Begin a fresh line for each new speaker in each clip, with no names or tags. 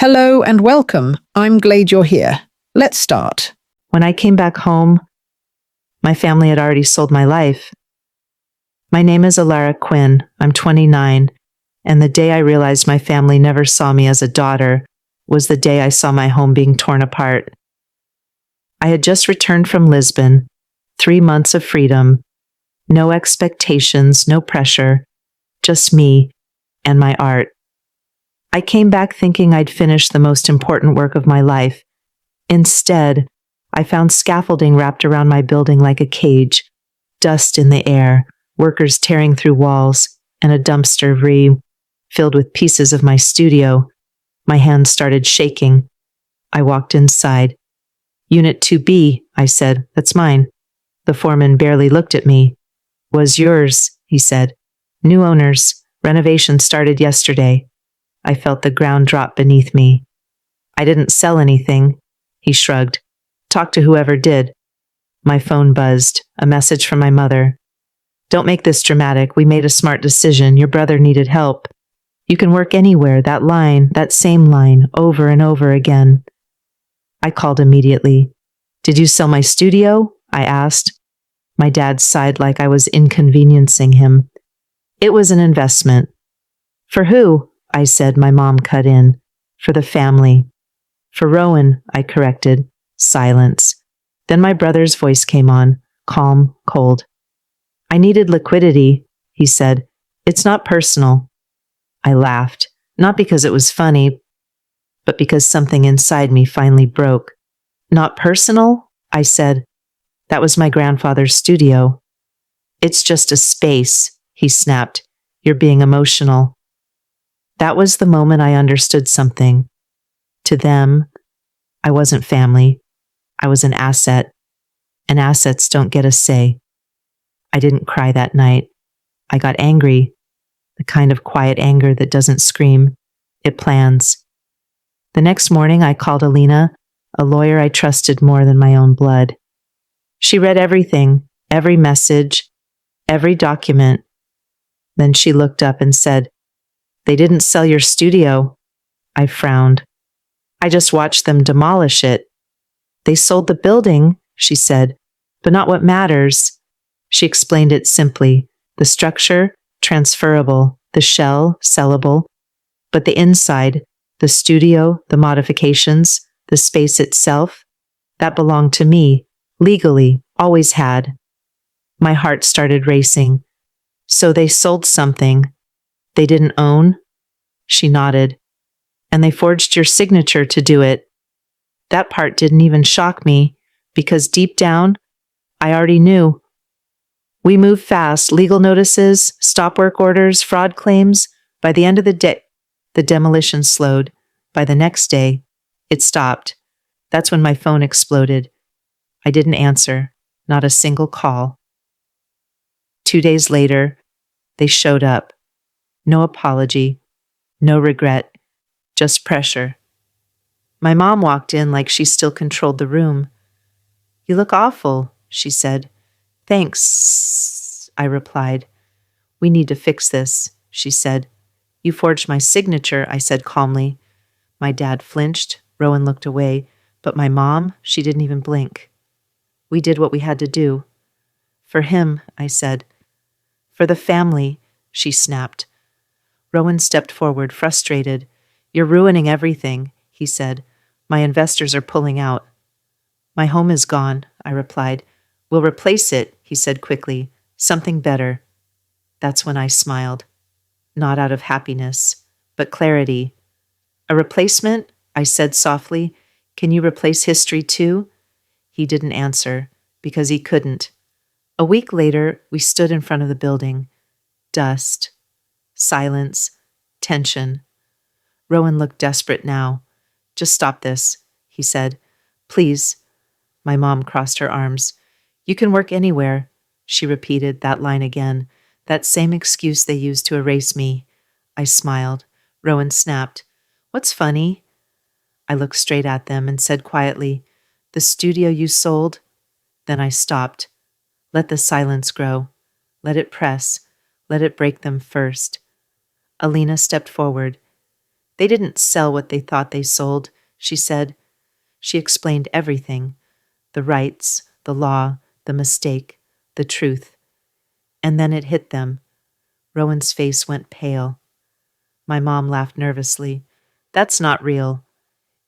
Hello and welcome. I'm glad you're here. Let's start.
When I came back home, my family had already sold my life. My name is Elara Quinn. I'm 29, and the day I realized my family never saw me as a daughter was the day I saw my home being torn apart. I had just returned from Lisbon, 3 months of freedom, no expectations, no pressure, just me and my art. I came back thinking I'd finished the most important work of my life. Instead, I found scaffolding wrapped around my building like a cage, dust in the air, workers tearing through walls, and a dumpster filled with pieces of my studio. My hands started shaking. I walked inside. Unit 2B, I said, that's mine. The foreman barely looked at me. Was yours, he said. New owners. Renovation started yesterday. I felt the ground drop beneath me. I didn't sell anything. He shrugged. Talk to whoever did. My phone buzzed. A message from my mother. Don't make this dramatic. We made a smart decision. Your brother needed help. You can work anywhere. That line, that same line, over and over again. I called immediately. Did you sell my studio? I asked. My dad sighed like I was inconveniencing him. It was an investment. For who? I said. My mom cut in. For the family. For Rowan, I corrected. Silence. Then my brother's voice came on, calm, cold. I needed liquidity, he said. It's not personal. I laughed, not because it was funny, but because something inside me finally broke. Not personal? I said. That was my grandfather's studio. It's just a space, he snapped. You're being emotional. That was the moment I understood something. To them, I wasn't family. I was an asset, and assets don't get a say. I didn't cry that night. I got angry, the kind of quiet anger that doesn't scream. It plans. The next morning, I called Alina, a lawyer I trusted more than my own blood. She read everything, every message, every document. Then she looked up and said, They didn't sell your studio. I frowned. I just watched them demolish it. They sold the building, she said, but not what matters. She explained it simply. The structure, transferable. The shell, sellable. But the inside, the studio, the modifications, the space itself, that belonged to me, legally, always had. My heart started racing. So they sold something they didn't own? She nodded. And they forged your signature to do it. That part didn't even shock me, because deep down, I already knew. We moved fast, legal notices, stop work orders, fraud claims. By the end of the day, the demolition slowed. By the next day, it stopped. That's when my phone exploded. I didn't answer, not a single call. 2 days later, they showed up. No apology, no regret, just pressure. My mom walked in like she still controlled the room. You look awful, she said. Thanks, I replied. We need to fix this, she said. You forged my signature, I said calmly. My dad flinched. Rowan looked away. But my mom, she didn't even blink. We did what we had to do. For him, I said. For the family, she snapped. Rowan stepped forward, frustrated. You're ruining everything, he said. My investors are pulling out. My home is gone, I replied. We'll replace it, he said quickly. Something better. That's when I smiled. Not out of happiness, but clarity. A replacement? I said softly. Can you replace history too? He didn't answer, because he couldn't. A week later, we stood in front of the building. Dust. Silence. Tension. Rowan looked desperate now. Just stop this, he said. Please. My mom crossed her arms. You can work anywhere, she repeated that line again, that same excuse they used to erase me. I smiled. Rowan snapped. What's funny? I looked straight at them and said quietly, The studio you sold? Then I stopped. Let the silence grow. Let it press. Let it break them first. Alina stepped forward. They didn't sell what they thought they sold, she said. She explained everything: the rights, the law, the mistake, the truth. And then it hit them. Rowan's face went pale. My mom laughed nervously. That's not real.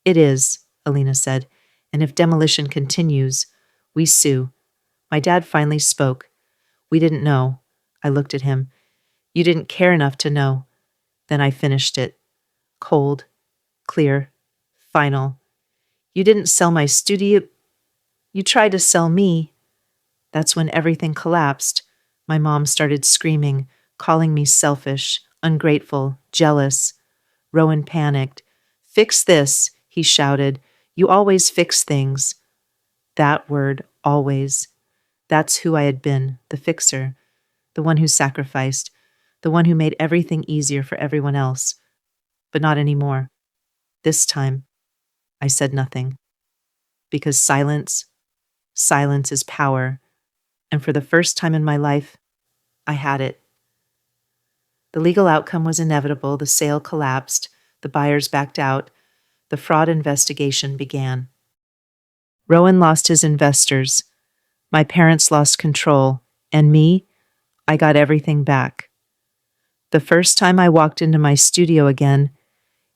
It is, Alina said, and if demolition continues, we sue. My dad finally spoke. We didn't know. I looked at him. You didn't care enough to know. Then I finished it. Cold, clear, final. You didn't sell my studio. You tried to sell me. That's when everything collapsed. My mom started screaming, calling me selfish, ungrateful, jealous. Rowan panicked. Fix this, he shouted. You always fix things. That word, always. That's who I had been, the fixer, the one who sacrificed, the one who made everything easier for everyone else. But not anymore. This time, I said nothing. Because silence is power. And for the first time in my life, I had it. The legal outcome was inevitable. The sale collapsed. The buyers backed out. The fraud investigation began. Rowan lost his investors. My parents lost control. And me, I got everything back. The first time I walked into my studio again,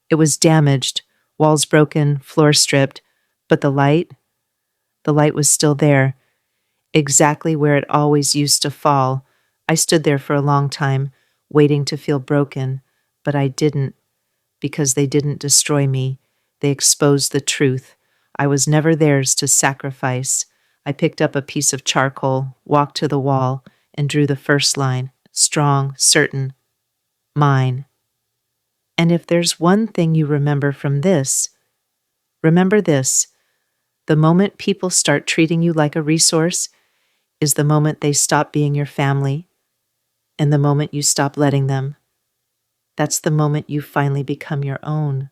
it was damaged, walls broken, floor stripped, but the light was still there, exactly where it always used to fall. I stood there for a long time, waiting to feel broken, but I didn't, because they didn't destroy me. They exposed the truth. I was never theirs to sacrifice. I picked up a piece of charcoal, walked to the wall, and drew the first line, strong, certain, mine. And if there's one thing you remember from this, remember this: the moment people start treating you like a resource is the moment they stop being your family, and the moment you stop letting them. That's the moment you finally become your own.